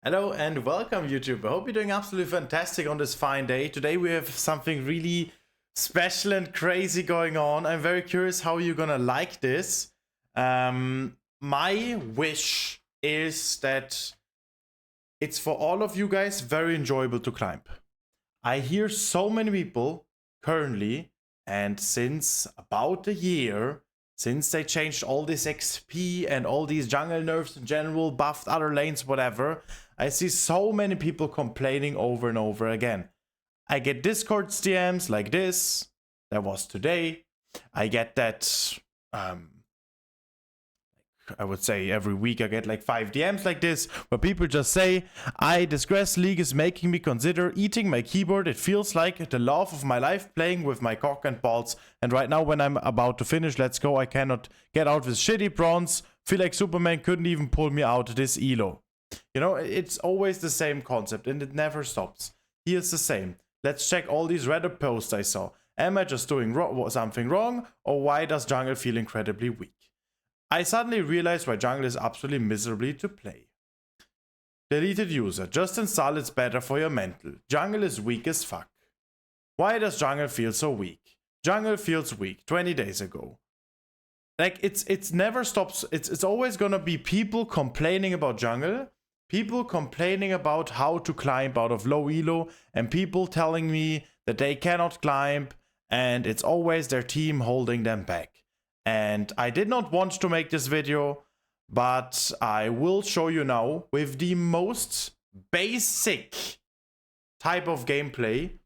Hello and welcome YouTube. I hope you're doing absolutely fantastic on this fine day. Today we have something really special and crazy going on. I'm very curious how you're gonna like this. My wish is that it's for all of you guys very enjoyable to climb. I hear so many people currently, and since about a year, since they changed all this XP and all these jungle nerfs in general, buffed other lanes, whatever, I see so many people complaining over and over again. I get Discord DMs like this, that was today. I get that, I would say every week I get like 5 DMs like this, where people just say, this grass league is making me consider eating my keyboard. It feels like the love of my life playing with my cock and balls. And right now when I'm about to finish Let's Go, I cannot get out with shitty bronze. Feel like Superman couldn't even pull me out this elo. You know, it's always the same concept and it never stops. Here's the same. Let's check all these Reddit posts I saw. Am I just doing something wrong, or why does jungle feel incredibly weak? I suddenly realized why jungle is absolutely miserably to play. Deleted user. Just install, it's better for your mental. Jungle is weak as fuck. Why does jungle feel so weak? Jungle feels weak 20 days ago. Like, it's never stops. It's always gonna be people complaining about jungle, people complaining about how to climb out of low elo, and people telling me that they cannot climb, and it's always their team holding them back. And I did not want to make this video, but I will show you now with the most basic type of gameplay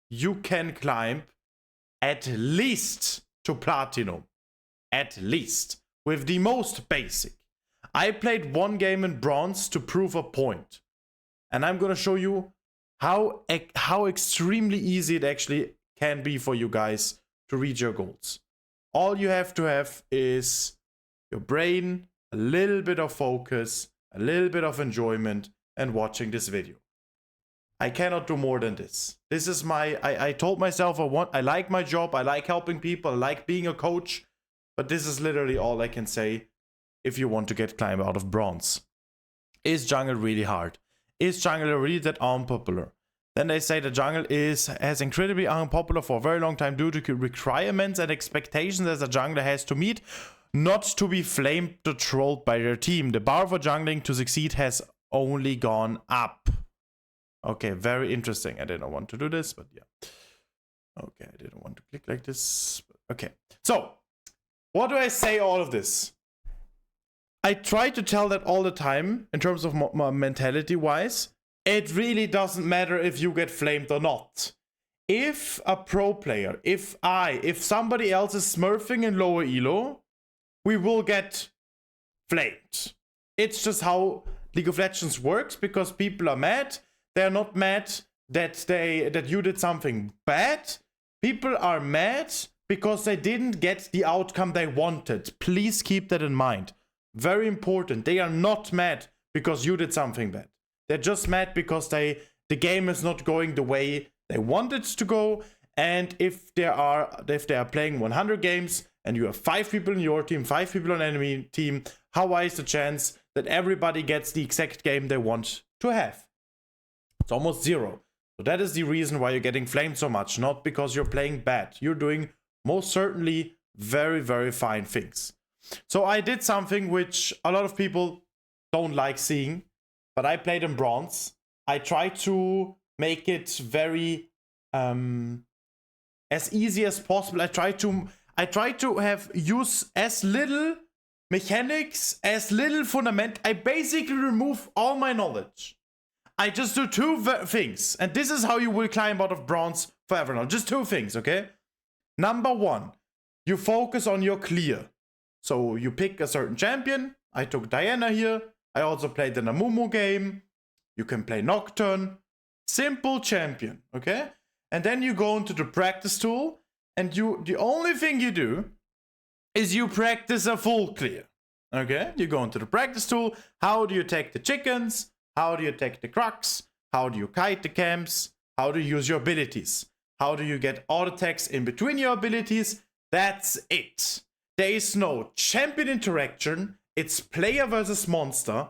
you can climb at least to platinum. At least. With the most basic. I played one game in bronze to prove a point. And I'm gonna show you how extremely easy it actually can be for you guys to reach your goals. All you have to have is your brain, a little bit of focus, a little bit of enjoyment, and watching this video. I cannot do more than this. This is I told myself I like my job, I like helping people, I like being a coach, but this is literally all I can say if you want to get climb out of bronze. Is jungle really hard? Is jungle really that unpopular? Then they say the jungle has incredibly unpopular for a very long time due to requirements and expectations as a jungler has to meet, not to be flamed or trolled by their team. The bar for jungling to succeed has only gone up. Okay, very interesting. I didn't want to do this, but yeah. Okay, I didn't want to click like this. Okay, so what do I say all of this? I try to tell that all the time in terms of mentality wise. It really doesn't matter if you get flamed or not. If a pro player, if somebody else is smurfing in lower elo, we will get flamed. It's just how League of Legends works, because people are mad. They're not mad that you did something bad. People are mad because they didn't get the outcome they wanted. Please keep that in mind. Very important. They are not mad because you did something bad. They're just mad because the game is not going the way they want it to go. And if they are playing 100 games and you have 5 people in your team, 5 people on enemy team, how high is the chance that everybody gets the exact game they want to have? It's almost zero. So that is the reason why you're getting flamed so much, not because you're playing bad. You're doing most certainly very, very fine things. So I did something which a lot of people don't like seeing, but I played in bronze. I tried to make it very as easy as possible. I tried to use as little mechanics, as little fundament. I basically remove all my knowledge. I just do 2 things, and this is how you will climb out of bronze forever now. Just 2 things, okay? Number 1, you focus on your clear. So you pick a certain champion. I took Diana here. I also played an Amumu game. You can play Nocturne. Simple champion, okay? And then you go into the practice tool, and the only thing you do is you practice a full clear, okay? You go into the practice tool. How do you take the chickens? How do you take the crux? How do you kite the camps? How do you use your abilities? How do you get auto attacks in between your abilities? That's it. There is no champion interaction. It's player versus monster.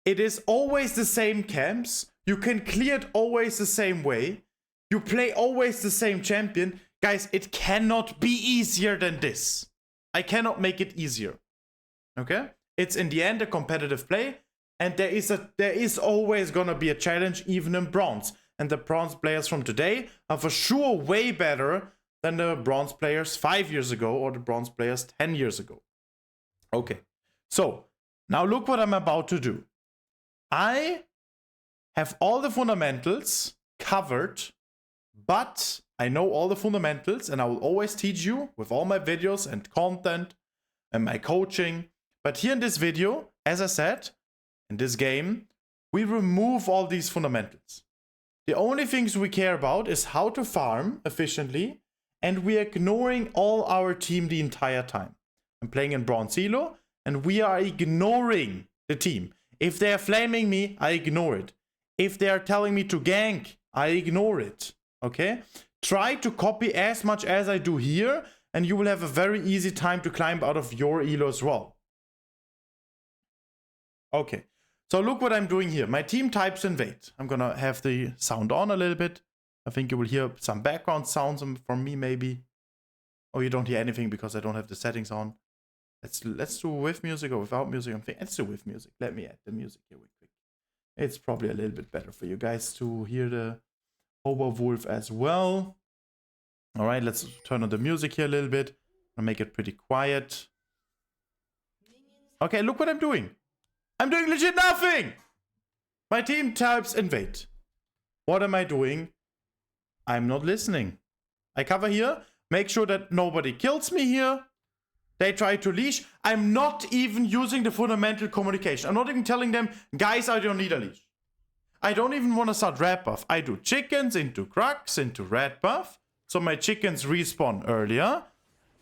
It is always the same camps. You can clear it always the same way. You play always the same champion. Guys, it cannot be easier than this. I cannot make it easier. Okay? It's in the end a competitive play. And there is always gonna be a challenge, even in bronze. And the bronze players from today are for sure way better than the bronze players 5 years ago or the bronze players 10 years ago. Okay, so now look what I'm about to do. I have all the fundamentals covered, but I know all the fundamentals and I will always teach you with all my videos and content and my coaching. But here in this video, as I said, in this game, we remove all these fundamentals. The only things we care about is how to farm efficiently, and we are ignoring all our team the entire time. I'm playing in bronze elo, and we are ignoring the team. If they are flaming me, I ignore it. If they are telling me to gank, I ignore it. Okay? Try to copy as much as I do here, and you will have a very easy time to climb out of your elo as well. Okay. So look what I'm doing here. My team types invade. I'm gonna have the sound on a little bit. I think you will hear some background sounds from me maybe. Oh, you don't hear anything because I don't have the settings on. Let's do with music or without music. Let's do with music. Let me add the music here real quick. It's probably a little bit better for you guys to hear the Wolf as well. All right, let's turn on the music here a little bit. I'll make it pretty quiet. Okay, look what I'm doing. I'm doing legit nothing! My team types invade. What am I doing? I'm not listening. I cover here. Make sure that nobody kills me here. They try to leash. I'm not even using the fundamental communication. I'm not even telling them, guys, I don't need a leash. I don't even want to start red buff. I do chickens into Crux, into red buff. So my chickens respawn earlier.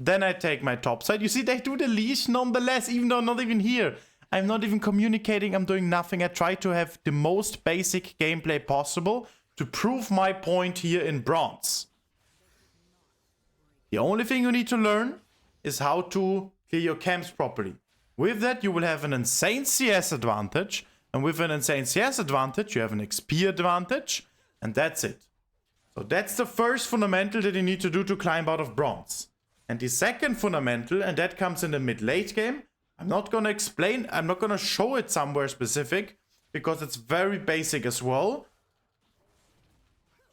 Then I take my top side. You see, they do the leash nonetheless, even though I'm not even here. I'm not even communicating, I'm doing nothing. I try to have the most basic gameplay possible to prove my point here in bronze. The only thing you need to learn is how to clear your camps properly. With that, you will have an insane CS advantage. And with an insane CS advantage, you have an XP advantage. And that's it. So that's the first fundamental that you need to do to climb out of bronze. And the second fundamental, and that comes in the mid-late game, I'm not going to explain, I'm not going to show it somewhere specific because it's very basic as well.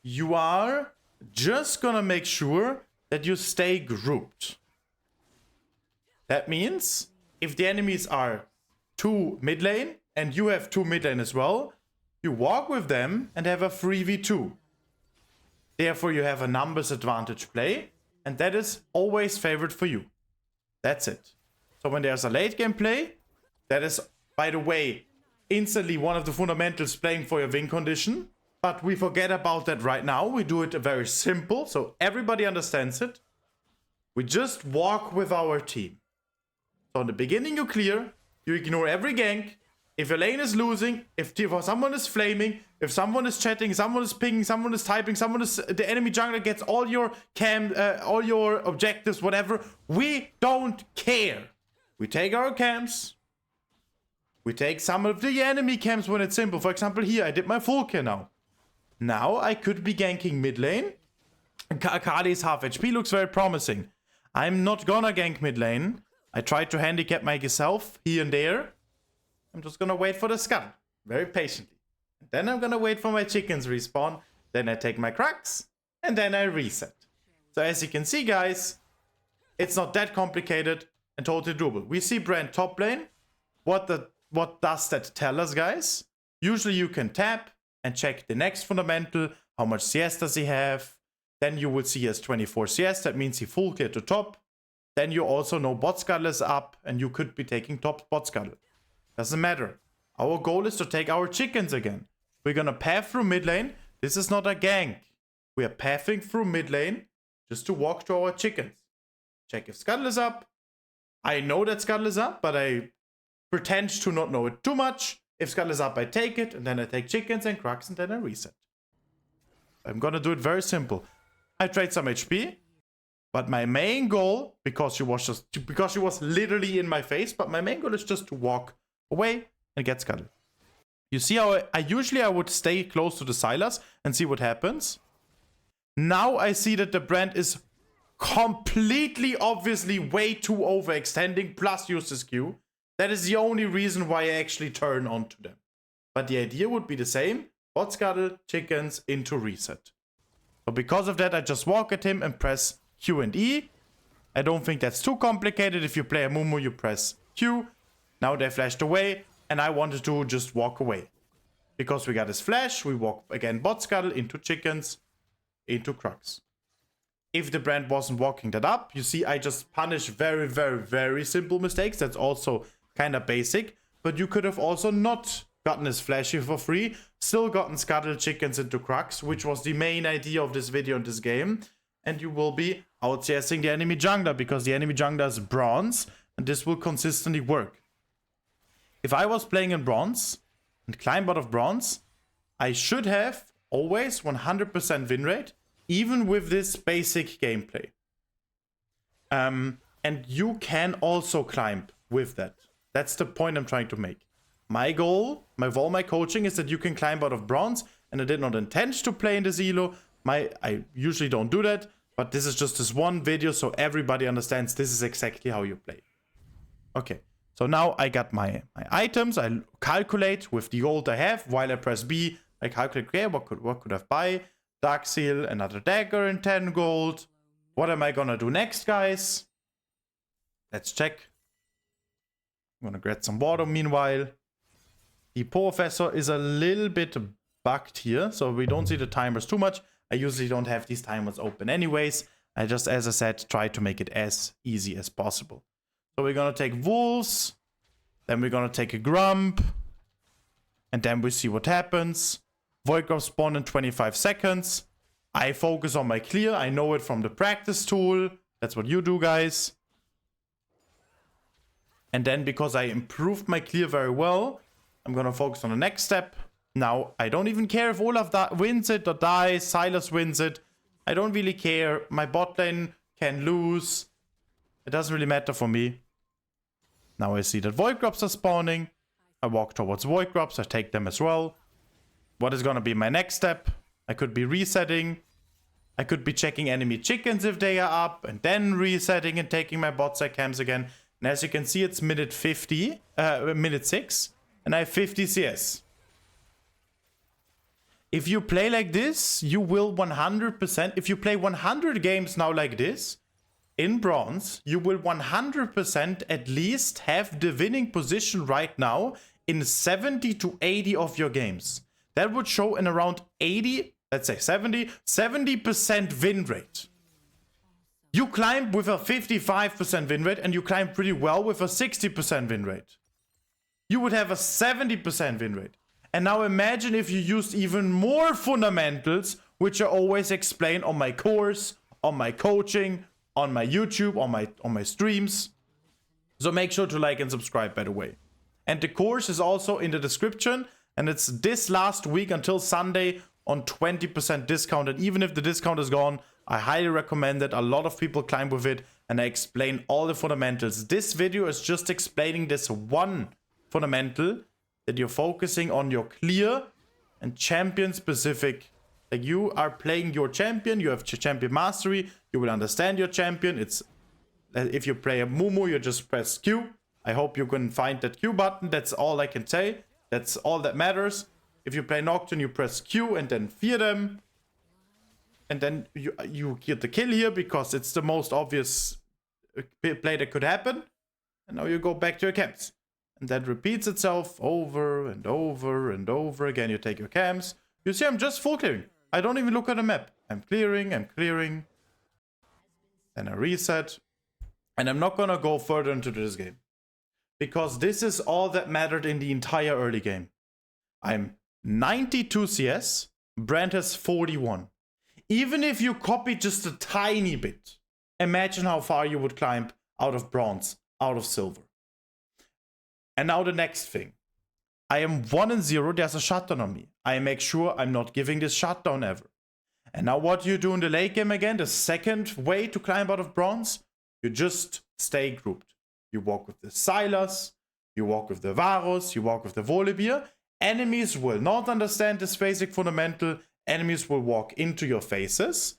You are just going to make sure that you stay grouped. That means if the enemies are 2 mid lane and you have 2 mid lane as well, you walk with them and have a 3v2. Therefore, you have a numbers advantage play, and that is always favored for you. That's it. So when there's a late game play, that is, by the way, instantly one of the fundamentals playing for your win condition. But we forget about that right now. We do it very simple, so everybody understands it. We just walk with our team. So in the beginning you clear, you ignore every gank. If your lane is losing, if someone is flaming, if someone is chatting, someone is pinging, someone is typing, the enemy jungler gets all your all your objectives, whatever, we don't care. We take our camps. We take some of the enemy camps when it's simple. For example, here, I did my full kill now. Now, I could be ganking mid lane. Akali's half HP looks very promising. I'm not gonna gank mid lane. I tried to handicap myself here and there. I'm just gonna wait for the scuttle. Very patiently. Then I'm gonna wait for my chickens respawn. Then I take my Crux. And then I reset. So as you can see, guys, it's not that complicated. And totally doable. We see Brand top lane. What does that tell us, guys? Usually you can tap and check the next fundamental. How much CS does he have? Then you will see he has 24 CS. That means he full clear to top. Then you also know bot scuttle is up and you could be taking top bot scuttle. Doesn't matter. Our goal is to take our chickens again. We're gonna path through mid lane. This is not a gank. We are pathing through mid lane just to walk to our chickens. Check if scuttle is up. I know that scuttle is up, but I pretend to not know it too much. If scuttle is up, I take it, and then I take chickens and Crux, and then I reset. I'm gonna do it very simple. I trade some HP, but my main goal, because she was literally in my face, but my main goal is just to walk away and get scuttle. You see how I usually would stay close to the Silas and see what happens. Now I see that the brand is completely obviously way too overextending, plus uses Q. That is the only reason why I actually turn onto them. But the idea would be the same. Bot scuttle, chickens, into reset. So because of that, I just walk at him and press Q and E. I don't think that's too complicated. If you play Amumu, you press Q. Now they flashed away, and I wanted to just walk away. Because we got his flash, we walk again bot scuttle, into chickens, into Crux. If the brand wasn't walking that up, you see I just punish very, very, very simple mistakes. That's also kind of basic. But you could have also not gotten his flashy for free, still gotten scuttle chickens into Crux, which was the main idea of this video and this game. And you will be out-CSing the enemy jungler, because the enemy jungler is bronze, and this will consistently work. If I was playing in bronze and climb out of bronze, I should have always 100% win rate, even with this basic gameplay. And you can also climb with that. That's the point I'm trying to make. My goal, my coaching is that you can climb out of bronze, and I did not intend to play in this elo. I usually don't do that, but this is just this one video so everybody understands this is exactly how you play. Okay, so now I got my items. I calculate with the gold I have. While I press B, I calculate, okay, what could I buy? Dark Seal, another dagger in 10 gold. What am I gonna do next, guys? Let's check. I'm gonna get some water meanwhile. The professor is a little bit bugged here, so we don't see the timers too much. I usually don't have these timers open anyways. I just, as I said, try to make it as easy as possible. So we're gonna take wolves, then we're gonna take a grump, and then we see what happens. Void Grub spawn in 25 seconds. I focus on my clear. I know it from the practice tool. That's what you do, guys. And then because I improved my clear very well, I'm gonna focus on the next step. Now, I don't even care if Olaf wins it or dies, Silas wins it. I don't really care. My bot lane can lose. It doesn't really matter for me. Now I see that Void Grubs are spawning. I walk towards Void Grubs. I take them as well. What is gonna be my next step? I could be resetting. I could be checking enemy chickens if they are up, and then resetting and taking my bot side camps again. And as you can see, it's minute 6, and I have 50 CS. If you play like this, you will 100%, if you play 100 games now like this, in bronze, you will 100% at least have the winning position right now in 70 to 80 of your games. That would show in around 80, let's say 70% win rate. You climb with a 55% win rate, and you climb pretty well with a 60% win rate. You would have a 70% win rate. And now imagine if you used even more fundamentals, which I always explain on my course, on my coaching, on my YouTube, on my streams. So make sure to like and subscribe, by the way. And the course is also in the description, and it's this last week until Sunday on 20% discount. And even if the discount is gone, I highly recommend it. A lot of people climb with it, and I explain all the fundamentals. This video is just explaining this one fundamental, that you're focusing on your clear and champion specific. Like, you are playing your champion, you have champion mastery, you will understand your champion. It's, if you play a Amumu, you just press Q. I hope you can find that Q button. That's all I can say. That's all that matters. If you play Nocturne, you press Q and then fear them. And then you get the kill here because it's the most obvious play that could happen. And now you go back to your camps. And that repeats itself over and over and over again. You take your camps. You see, I'm just full clearing. I don't even look at the map. I'm clearing. Then I reset. And I'm not gonna go further into this game, because this is all that mattered in the entire early game. I'm 92 CS. Brand has 41. Even if you copy just a tiny bit, imagine how far you would climb out of bronze, out of silver. And now the next thing. I am 1-0, there's a shutdown on me. I make sure I'm not giving this shutdown ever. And now what do you do in the late game again? The second way to climb out of bronze? You just stay grouped. You walk with the Silas, you walk with the Varus, you walk with the Volibear, Enemies will not understand this basic fundamental. Enemies will walk into your faces.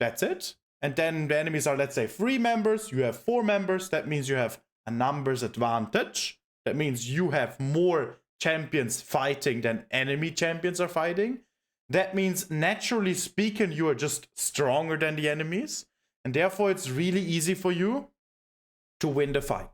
That's it. And then the enemies are, let's say, 3 members. You have 4 members. That means you have a numbers advantage. That means you have more champions fighting than enemy champions are fighting. That means, naturally speaking, you are just stronger than the enemies. And therefore, it's really easy for you to win the fight.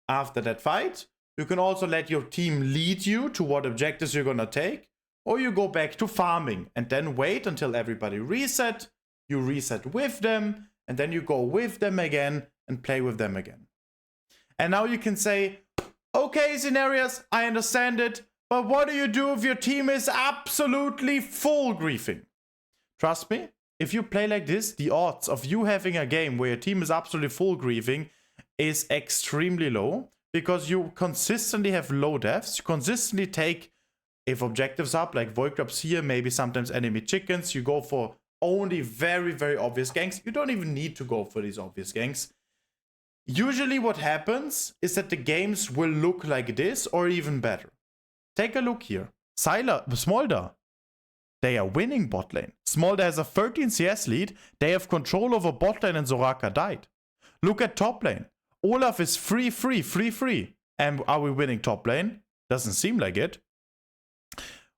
After that fight, you can also let your team lead you to what objectives you're gonna take. Or you go back to farming and then wait until everybody reset. You reset with them, and then you go with them again and play with them again. And now you can say, okay, Sinerias, I understand it, but what do you do if your team is absolutely full griefing? Trust me, if you play like this, the odds of you having a game where your team is absolutely full griefing is extremely low, because you consistently have low deaths. You consistently take, if objectives up, like void grubs here, maybe sometimes enemy chickens, you go for only very, very obvious ganks. You don't even need to go for these obvious ganks. Usually what happens is that the games will look like this or even better. Take a look here. Smolder, they are winning bot lane. Smolder has a 13 CS lead. They have control over bot lane and Soraka died. Look at top lane. Olaf is free. And are we winning top lane? Doesn't seem like it.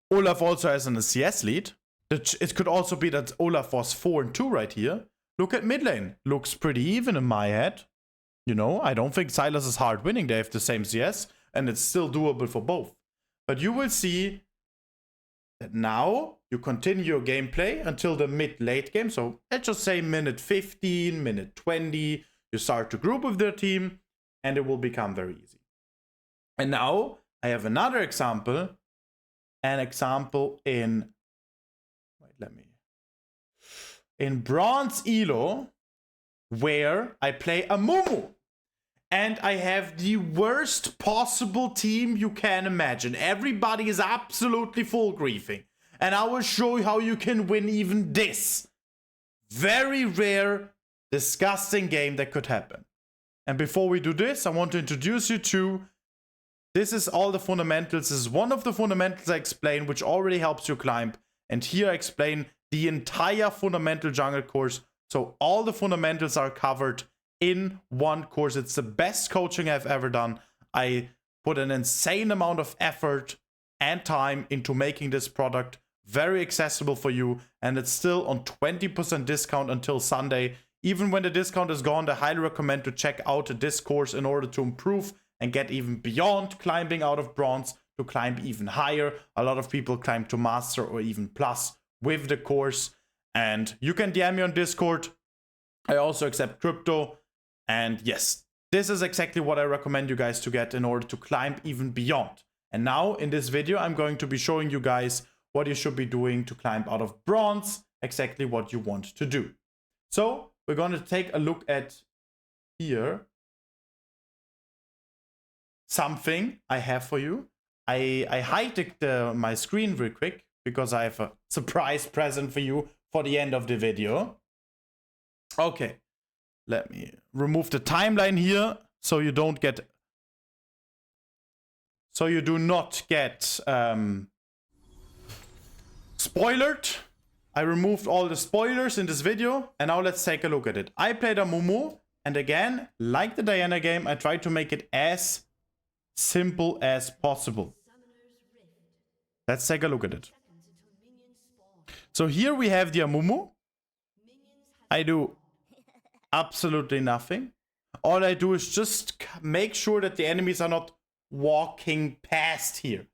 Olaf also has a CS lead. It could also be that Olaf was 4-2 right here. Look at mid lane. Looks pretty even in my head. You know, I don't think Silas is hard winning. They have the same CS, and it's still doable for both. But you will see that now you continue your gameplay until the mid-late game. So let's just say minute 15, minute 20. You start to group with their team, and it will become very easy. And now I have another example. An example in... in Bronze Elo, where I play Amumu. And I have the worst possible team you can imagine. Everybody is absolutely full griefing. And I will show you how you can win even this very rare, disgusting game that could happen. And before we do this, I want to introduce you to... This is all the fundamentals. This is one of the fundamentals I explain, which already helps you climb. And here I explain the entire fundamental jungle course. So all the fundamentals are covered in one course. It's the best coaching I've ever done. I put an insane amount of effort and time into making this product very accessible for you. And it's still on 20% discount until Sunday. Even when the discount is gone, I highly recommend to check out this course in order to improve and get even beyond climbing out of bronze to climb even higher. A lot of people climb to master or even plus with the course. And you can DM me on Discord. I also accept crypto. And yes, this is exactly what I recommend you guys to get in order to climb even beyond. And now in this video, I'm going to be showing you guys what you should be doing to climb out of bronze, exactly what you want to do. So we're going to take a look at here something I have for you. I hide my screen real quick because I have a surprise present for you for the end of the video. Okay, let me remove the timeline here so you don't get... So you do not get spoiled. I removed all the spoilers in this video, and now let's take a look at it. I played Amumu, and again, like the Diana game, I tried to make it as simple as possible. Let's take a look at it. So here we have the Amumu. I do absolutely nothing. All I do is just make sure that the enemies are not walking past here.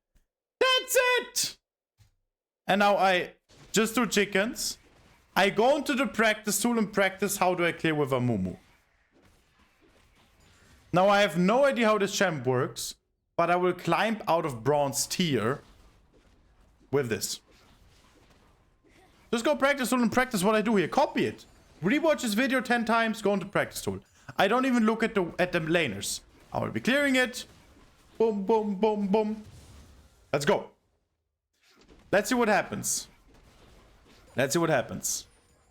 That's it! And now I just do chickens. I go into the practice tool and practice how do I clear with Amumu. Now I have no idea how this champ works, but I will climb out of bronze tier with this. Just go practice tool and practice what I do here. Copy it. Rewatch this video 10 times, go into practice tool. I don't even look at the laners. I will be clearing it. Boom, boom, boom, boom. Let's go. Let's see what happens. Let's see what happens.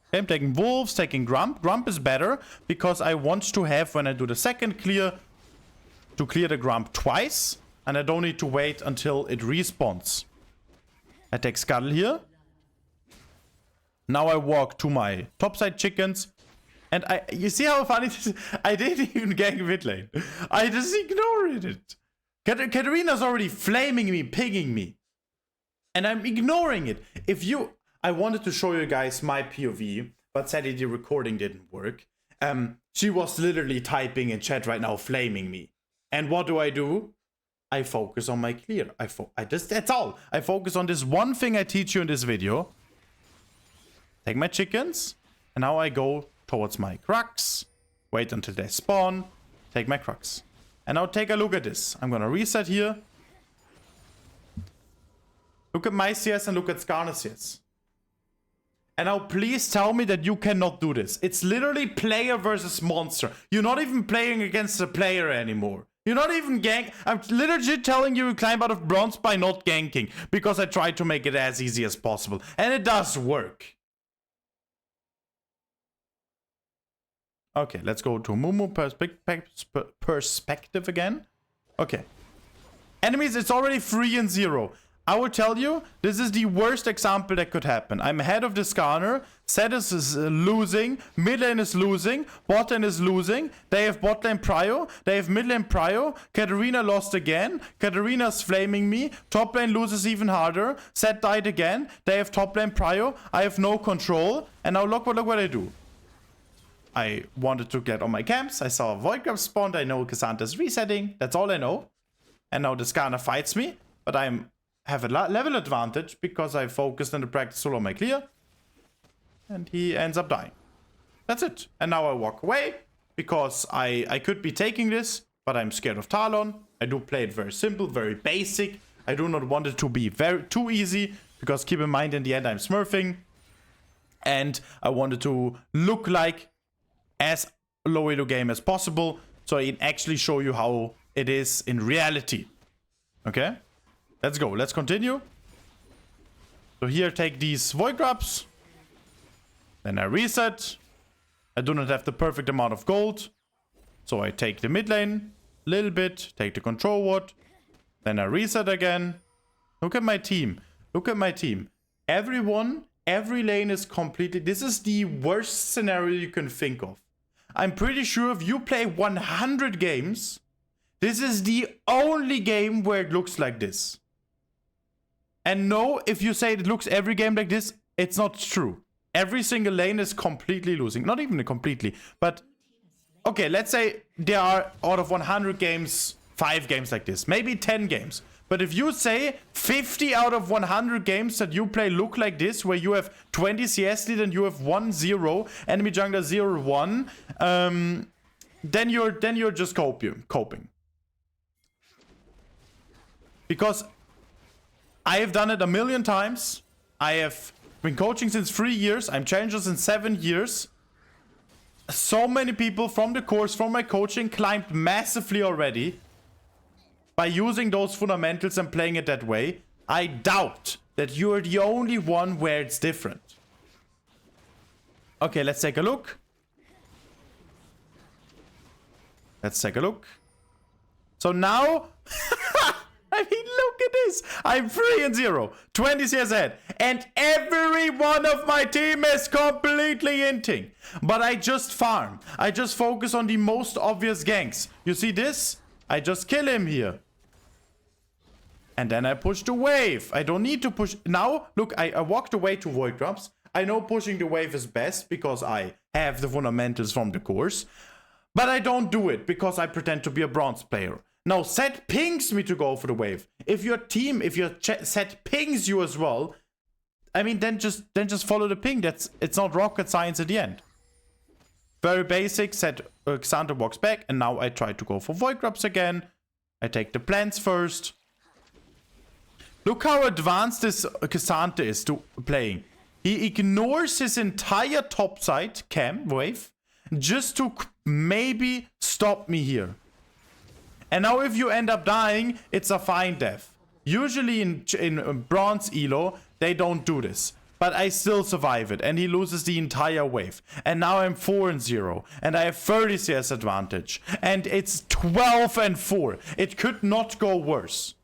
Okay, I'm taking wolves, taking Grump. Grump is better because I want to have, when I do the second clear, to clear the Grump twice. and I don't need to wait until it respawns. I take Scuttle here. Now I walk to my topside chickens. And you see how funny this is? I didn't even gank mid lane. I just ignored it. Katarina's already flaming me, pinging me. And I'm ignoring it. I wanted to show you guys my POV, but sadly the recording didn't work. She was literally typing in chat right now, flaming me. And what do? I focus on my clear. That's all. I focus on this one thing I teach you in this video. Take my chickens, and now I go towards my Crux. Wait until they spawn. Take my Crux. And now take a look at this. I'm gonna reset here. Look at my CS and look at Skarner CS. And now please tell me that you cannot do this. It's literally player versus monster. You're not even playing against a player anymore. You're not even gank. I'm literally telling you climb out of bronze by not ganking. Because I tried to make it as easy as possible. And it does work. Okay, let's go to Amumu perspective again. Okay. Enemies, it's already 3-0. I will tell you, this is the worst example that could happen. I'm ahead of the Skarner. Cetus is losing. Mid lane is losing. Bot lane is losing. They have bot lane prio. They have mid lane prio. Katarina lost again. Katarina's flaming me. Top lane loses even harder. Set died again. They have top lane prio. I have no control. And now look what I do. I wanted to get on my camps. I saw a Void Grab spawned. I know Cassandra's resetting. That's all I know. And now the Skarner fights me. But I have a level advantage because I focused on the practice solo on my clear. And he ends up dying. That's it. And now I walk away because I could be taking this, but I'm scared of Talon. I do play it very simple, very basic. I do not want it to be too easy because keep in mind in the end I'm smurfing. And I wanted to look like as low elo game as possible, so I can actually show you how it is in reality. Okay, let's go. Let's continue. So here, take these Void Grabs. Then I reset. I do not have the perfect amount of gold, so I take the mid lane a little bit, take the control ward. Then I reset again. Look at my team. Look at my team. Everyone, every lane is completely... This is the worst scenario you can think of. I'm pretty sure if you play 100 games, this is the only game where it looks like this. And no, if you say it looks every game like this, it's not true. Every single lane is completely losing. Not even completely, but... Okay, let's say there are, out of 100 games, 5 games like this. Maybe 10 games. But if you say 50 out of 100 games that you play look like this, where you have 20 CS lead and you have 1-0, enemy jungler 0-1, then you're just coping. Because I have done it a million times. I have been coaching since 3 years. I'm challenger since 7 years. So many people from the course, from my coaching, climbed massively already by using those fundamentals and playing it that way. I doubt that you're the only one where it's different. Okay, let's take a look. Let's take a look. So now... I mean, look at this. I'm 3-0. 20 CS ahead. And every one of my team is completely inting. But I just farm. I just focus on the most obvious ganks. You see this? I just kill him here. And then I push the wave. I don't need to push. Now, look, I walked away to Void Grabs. I know pushing the wave is best because I have the fundamentals from the course. But I don't do it because I pretend to be a bronze player. Now, set pings me to go for the wave. If your team, if your set pings you as well, I mean, then just follow the ping. It's not rocket science at the end. Very basic. Set Xander walks back, and now I try to go for Void Grabs again. I take the plants first. Look how advanced this Cassandra is to playing. He ignores his entire topside cam wave just to maybe stop me here. And now if you end up dying, it's a fine death. Usually in bronze elo, they don't do this. but I still survive it, and he loses the entire wave. And now I'm 4-0, and I have 30 CS advantage, and it's 12-4. It could not go worse.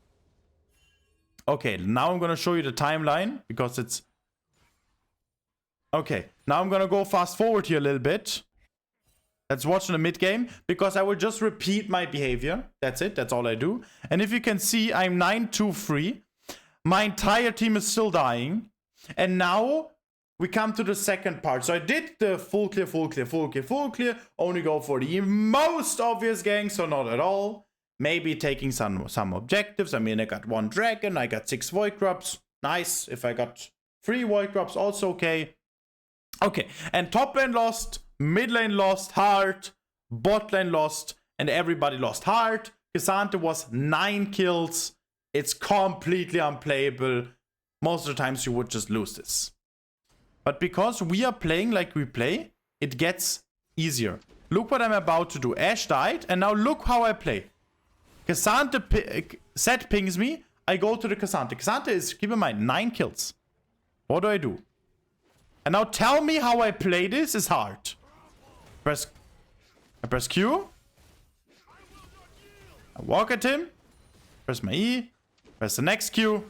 Okay, now I'm gonna show you the timeline, because it's... Okay, now I'm gonna go fast forward here a little bit. Let's watch in the mid game, because I will just repeat my behavior. That's it, that's all I do. And if you can see, I'm 9-2-3. My entire team is still dying. And now we come to the second part. So I did the full clear, full clear, full clear, full clear. Only go for the most obvious ganks, so not at all. Maybe taking some objectives. I mean, I got 1 dragon, I got 6 void grubs. Nice. If I got 3 void grubs, also okay. Okay, and top lane lost, mid lane lost hard, bot lane lost, and everybody lost hard. K'Sante was 9 kills. It's completely unplayable. Most of the times you would just lose this. But because we are playing like we play, it gets easier. Look what I'm about to do. Ashe died, and now look how I play. K'Sante set pings me, I go to the K'Sante. K'Sante is, keep in mind, 9 kills. What do? And now tell me how I play this is hard. I press Q. I walk at him. Press my E. Press the next Q.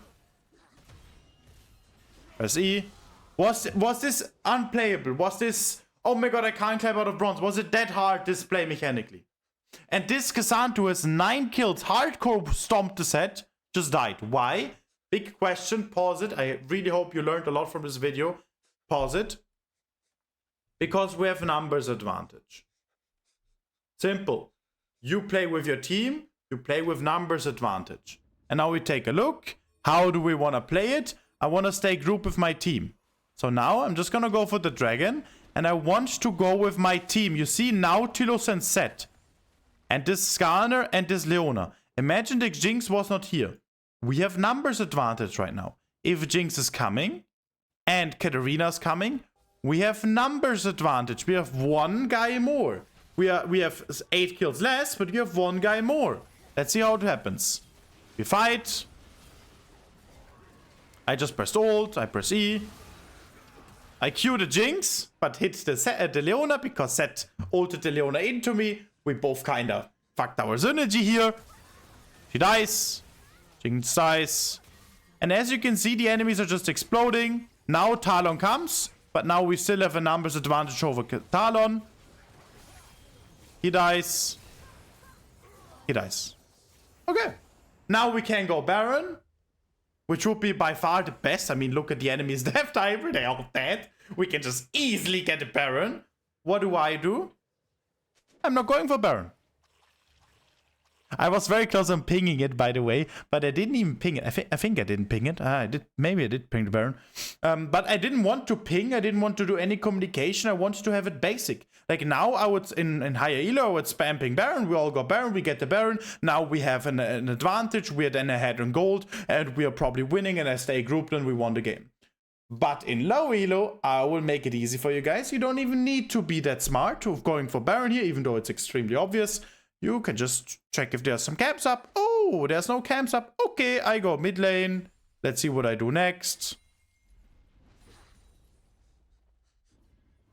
Press E. Was this unplayable? Was this... Oh my god, I can't climb out of bronze. Was it that hard, this play mechanically? And this K'Sante who has 9 kills, hardcore stomped the set, just died. Why? Big question. Pause it. I really hope you learned a lot from this video. Pause it. Because we have numbers advantage. Simple. You play with your team, you play with numbers advantage. And now we take a look. How do we want to play it? I want to stay group with my team. So now I'm just going to go for the dragon. And I want to go with my team. You see Nautilus and Set. And this Skarner and this Leona. Imagine if Jinx was not here. We have numbers advantage right now. If Jinx is coming and Katarina's coming, we have numbers advantage. We have 1 guy more. We have 8 kills less, but we have 1 guy more. Let's see how it happens. We fight. I just pressed ult. I press E. I Q the Jinx, but hit the Leona because Set ulted the Leona into me. We both kind of fucked our synergy here. She dies. Jinx dies. And as you can see, the enemies are just exploding. Now Talon comes, but now we still have a numbers advantage over Talon. He dies. He dies. Okay. Now we can go Baron, which would be by far the best. I mean, look at the enemies left over. They're all dead. We can just easily get a Baron. What do? I'm not going for Baron. I was very close on pinging it, by the way, but I didn't even ping it. I think I didn't ping it. I did. Maybe I did ping the Baron. But I didn't want to ping. I didn't want to do any communication. I wanted to have it basic. Like now, I would in higher elo, I would spam ping Baron. We all got Baron. We get the Baron. Now we have an advantage. We are then ahead on gold, and we are probably winning. And I stay grouped, and we won the game. But in low elo, I will make it easy for you guys. You don't even need to be that smart of going for Baron here, even though it's extremely obvious. You can just check if there's some camps up. Oh, there's no camps up. Okay, I go mid lane. Let's see what I do next.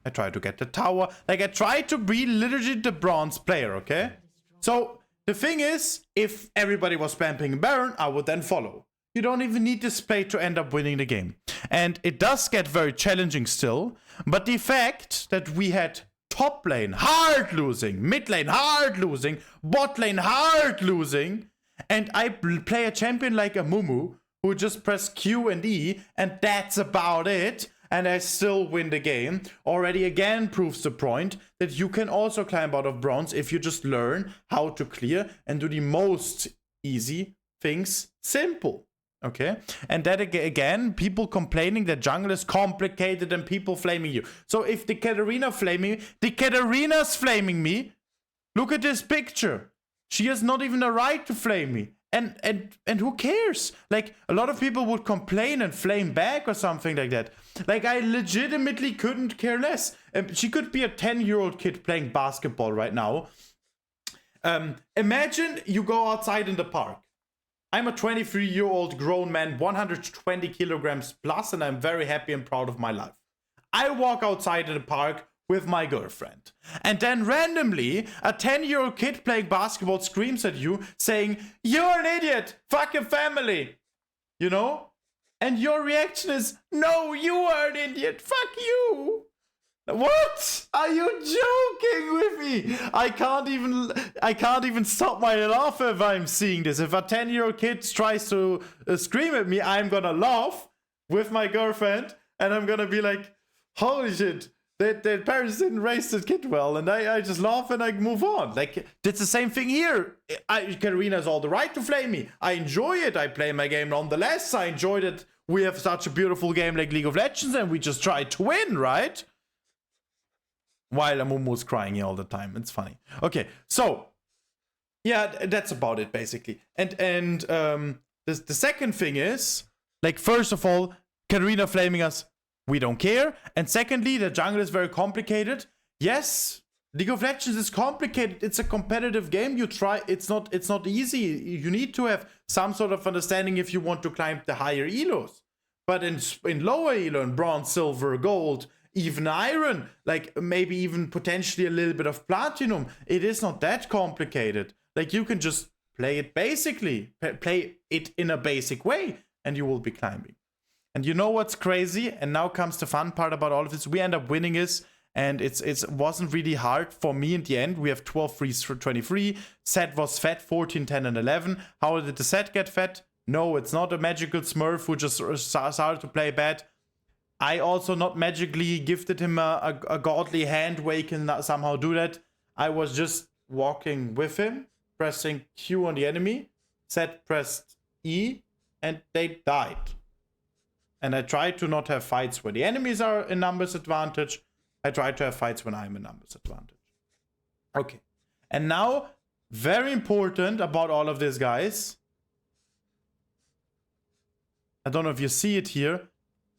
I try to get the tower. Like, I try to be literally the bronze player, okay? So, the thing is, if everybody was spamming Baron, I would then follow. You don't even need this play to end up winning the game. And it does get very challenging still. But the fact that we had top lane hard losing, mid lane hard losing, bot lane hard losing, and I play a champion like Amumu who just press Q and E, and that's about it, and I still win the game, already again proves the point that you can also climb out of bronze if you just learn how to clear and do the most easy things simple. Okay, and that again, people complaining that jungle is complicated and people flaming you. So if the Katarina flaming me, the Katarina's flaming me. Look at this picture. She has not even a right to flame me. And who cares? Like, a lot of people would complain and flame back or something like that. Like, I legitimately couldn't care less. She could be a 10-year-old kid playing basketball right now. Imagine you go outside in the park. I'm a 23-year-old grown man, 120 kilograms plus, and I'm very happy and proud of my life. I walk outside in the park with my girlfriend. And then randomly, a 10-year-old kid playing basketball screams at you saying, "You're an idiot! Fuck your family!" You know? And your reaction is, "No, you are an idiot! Fuck you!" What? Are you joking with me? I can't even stop my laugh if I'm seeing this. If a 10-year-old kid tries to scream at me, I'm gonna laugh with my girlfriend, and I'm gonna be like, holy shit, their parents didn't raise the kid well, and I just laugh and I move on. Like, it's the same thing here. Karina has all the right to flame me. I enjoy it. I play my game nonetheless. I enjoy that we have such a beautiful game like League of Legends, and we just try to win, right? While Amumu is crying here all the time. It's funny. Okay, so yeah, that's about it basically. And the second thing is, like, first of all, Karina flaming us, we don't care. And secondly, the jungle is very complicated. Yes, League of Legends is complicated. It's a competitive game. You try. It's not easy. You need to have some sort of understanding if you want to climb the higher elos. But in lower elo, in bronze, silver, gold, even iron, like maybe even potentially a little bit of platinum, it is not that complicated. Like, you can just play it basically, play it in a basic way, and you will be climbing. And you know what's crazy? And now comes the fun part about all of this. We end up winning this, and it wasn't really hard for me in the end. We have 12 frees for 23. Set was fed 14, 10, and 11. How did the set get fed? No, it's not a magical smurf who just started to play bad. I also not magically gifted him a godly hand where he can somehow do that. I was just walking with him, pressing Q on the enemy, Set pressed E, and they died. And I tried to not have fights where the enemies are in numbers advantage. I tried to have fights when I'm in numbers advantage. Okay. And now, very important about all of this, guys. I don't know if you see it here,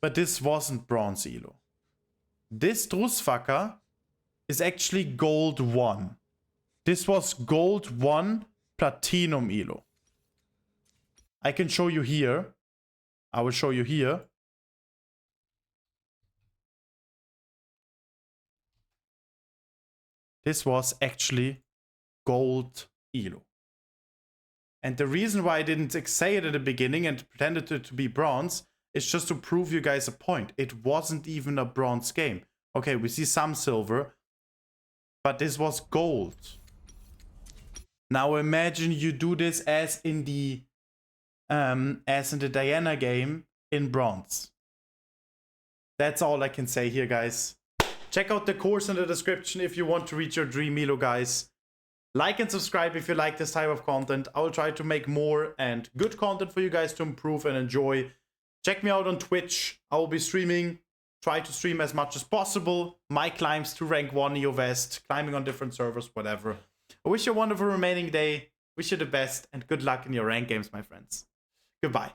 but this wasn't bronze elo. This Drusfucker is actually gold 1. This was gold 1 platinum elo. I can show you here. I will show you here. This was actually gold elo. And the reason why I didn't say it at the beginning and pretended it to be bronze is just to prove you guys a point. It wasn't even a bronze game. Okay, we see some silver, but this was gold. Now imagine you do this as in the Diana game in bronze. That's all I can say here, guys. Check out the course in the description if you want to reach your dream elo, guys. Like and subscribe if you like this type of content. I will try to make more and good content for you guys to improve and enjoy. Check me out on Twitch. I will be streaming. Try to stream as much as possible. My climbs to rank 1 EO West. Climbing on different servers, whatever. I wish you a wonderful remaining day. Wish you the best and good luck in your rank games, my friends. Goodbye.